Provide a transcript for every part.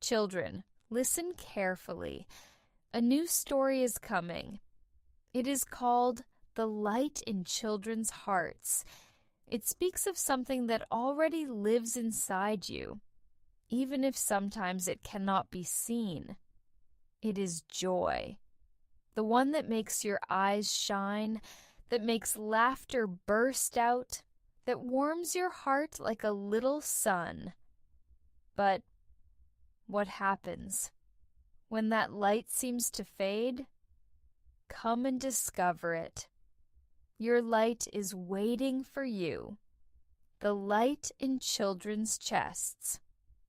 Children, listen carefully. A new story is coming. It is called The Light in Children's Hearts. It speaks of something that already lives inside you, even if sometimes it cannot be seen. It is joy, the one that makes your eyes shine, that makes laughter burst out, that warms your heart like a little sun. But what happens when that light seems to fade? Come and discover it. Your light is waiting for you. The Light in Children's Chests,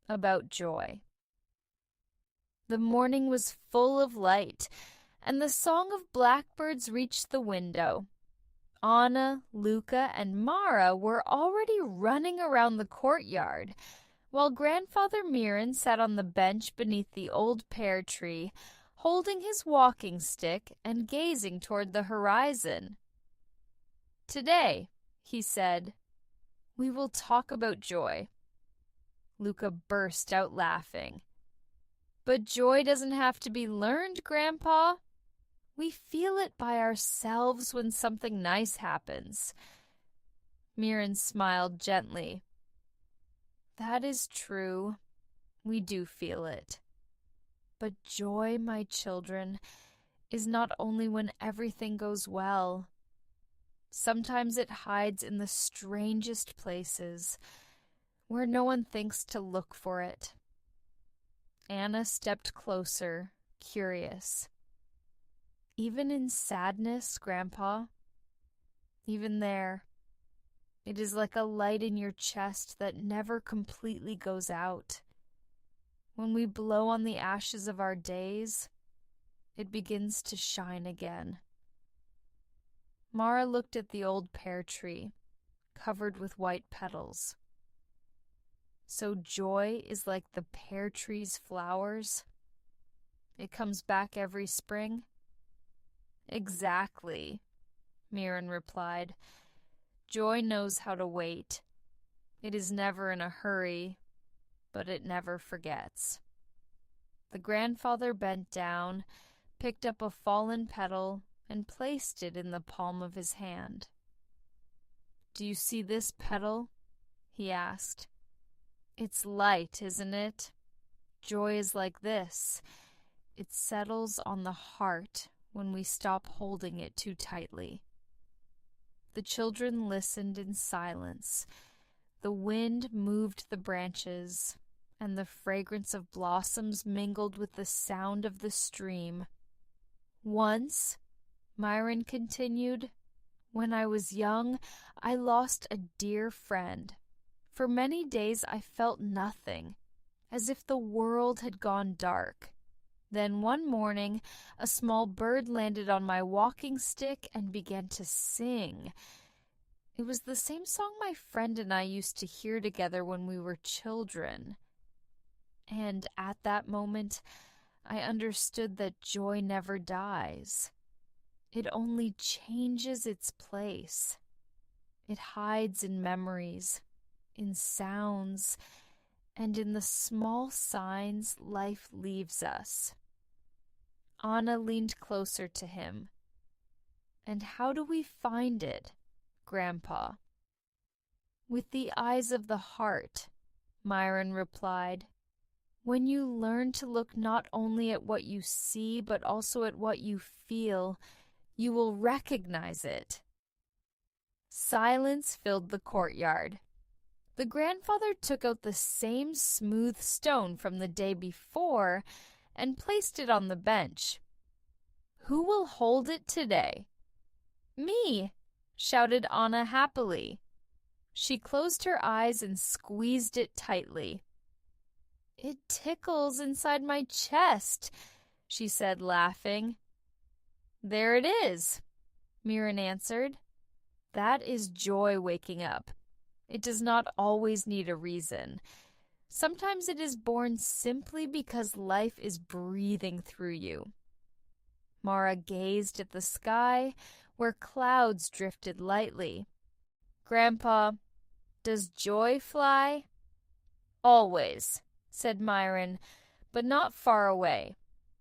about joy. The morning was full of light, and the song of blackbirds reached the window. Anna, Luca, and Mara were already running around the courtyard, while Grandfather Mirren sat on the bench beneath the old pear tree, holding his walking stick and gazing toward the horizon. "Today," he said, "we will talk about joy." Luca burst out laughing. "But joy doesn't have to be learned, Grandpa. We feel it by ourselves when something nice happens." Mirren smiled gently. "That is true. We do feel it. But joy, my children, is not only when everything goes well. Sometimes it hides in the strangest places, where no one thinks to look for it." Anna stepped closer, curious. "Even in sadness, Grandpa? Even there, it is like a light in your chest that never completely goes out. When we blow on the ashes of our days, it begins to shine again." Mara looked at the old pear tree, covered with white petals. "So joy is like the pear tree's flowers? It comes back every spring?" "Exactly," Mirren replied. "Joy knows how to wait. It is never in a hurry, but it never forgets." The grandfather bent down, picked up a fallen petal, and placed it in the palm of his hand. "Do you see this petal?" he asked. "It's light, isn't it? Joy is like this. It settles on the heart when we stop holding it too tightly." The children listened in silence. The wind moved the branches, and the fragrance of blossoms mingled with the sound of the stream. "Once," Myron continued, "when I was young, I lost a dear friend. For many days I felt nothing, as if the world had gone dark. Then one morning, a small bird landed on my walking stick and began to sing. It was the same song my friend and I used to hear together when we were children. And at that moment, I understood that joy never dies. It only changes its place. It hides in memories, in sounds, and in the small signs life leaves us." Anna leaned closer to him. "And how do we find it, Grandpa?" "With the eyes of the heart," Myron replied. "When you learn to look not only at what you see, but also at what you feel, you will recognize it." Silence filled the courtyard. The grandfather took out the same smooth stone from the day before and placed it on the bench. "Who will hold it today?" "Me," shouted Anna happily. She closed her eyes and squeezed it tightly. "It tickles inside my chest," she said, laughing. "There it is," Mirren answered. "That is joy waking up. It does not always need a reason. Sometimes it is born simply because life is breathing through you." Mara gazed at the sky, where clouds drifted lightly. "Grandpa, does joy fly?" "Always," said Myron, but not far away.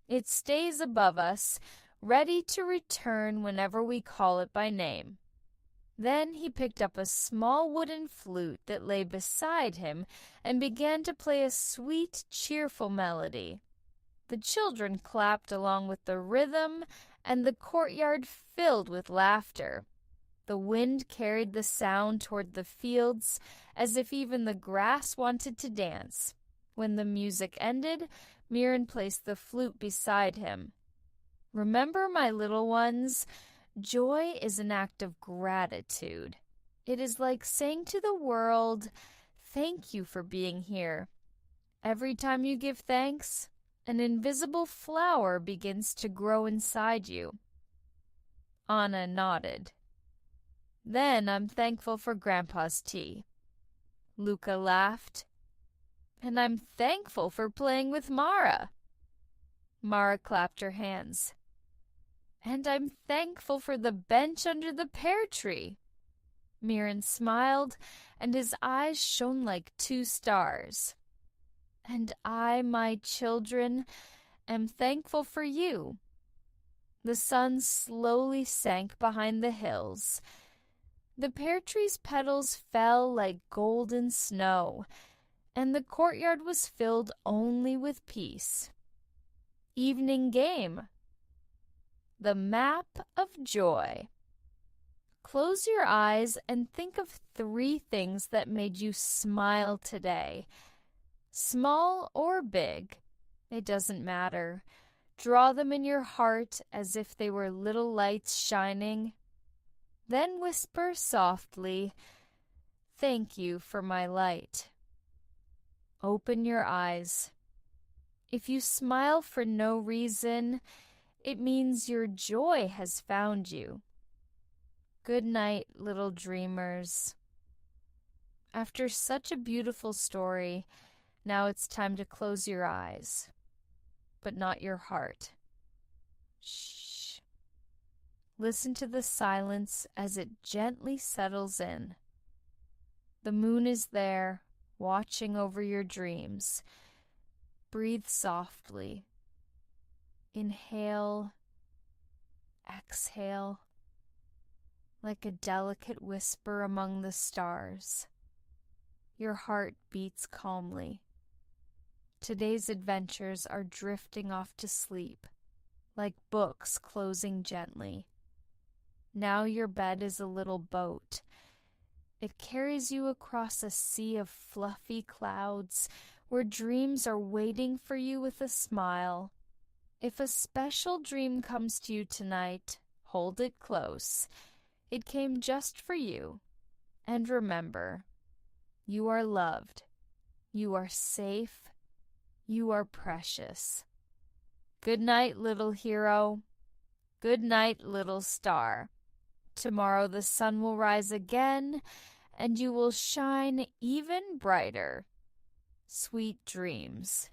It stays above us, ready to return whenever we call it by name. Then he picked up a small wooden flute that lay beside him and began to play a sweet, cheerful melody. The children clapped along with the rhythm, and the courtyard filled with laughter. The wind carried the sound toward the fields, as if even the grass wanted to dance. When the music ended, Mirren placed the flute beside him. "Remember, my little ones, joy is an act of gratitude. It is like saying to the world, 'Thank you for being here.' Every time you give thanks, an invisible flower begins to grow inside you." Anna nodded. "Then I'm thankful for Grandpa's tea." Luca laughed. "And I'm thankful for playing with Mara." Mara clapped her hands. "And I'm thankful for the bench under the pear tree." Mirren smiled, and his eyes shone like two stars. "And I, my children, am thankful for you." The sun slowly sank behind the hills. The pear tree's petals fell like golden snow, and the courtyard was filled only with peace. Evening game. The map of joy. Close your eyes and think of 3 things that made you smile today. Small or big, it doesn't matter. Draw them in your heart as if they were little lights shining. Then whisper softly, "Thank you for my light." Open your eyes. If you smile for no reason, it means your joy has found you. Good night, little dreamers. After such a beautiful story, now it's time to close your eyes, but not your heart. Shh. Listen to the silence as it gently settles in. The moon is there, watching over your dreams. Breathe softly. Inhale, exhale, like a delicate whisper among the stars. Your heart beats calmly. Today's adventures are drifting off to sleep, like books closing gently. Now your bed is a little boat. It carries you across a sea of fluffy clouds where dreams are waiting for you with a smile. If a special dream comes to you tonight, hold it close. It came just for you. And remember, you are loved. You are safe. You are precious. Good night, little hero. Good night, little star. Tomorrow the sun will rise again, and you will shine even brighter. Sweet dreams.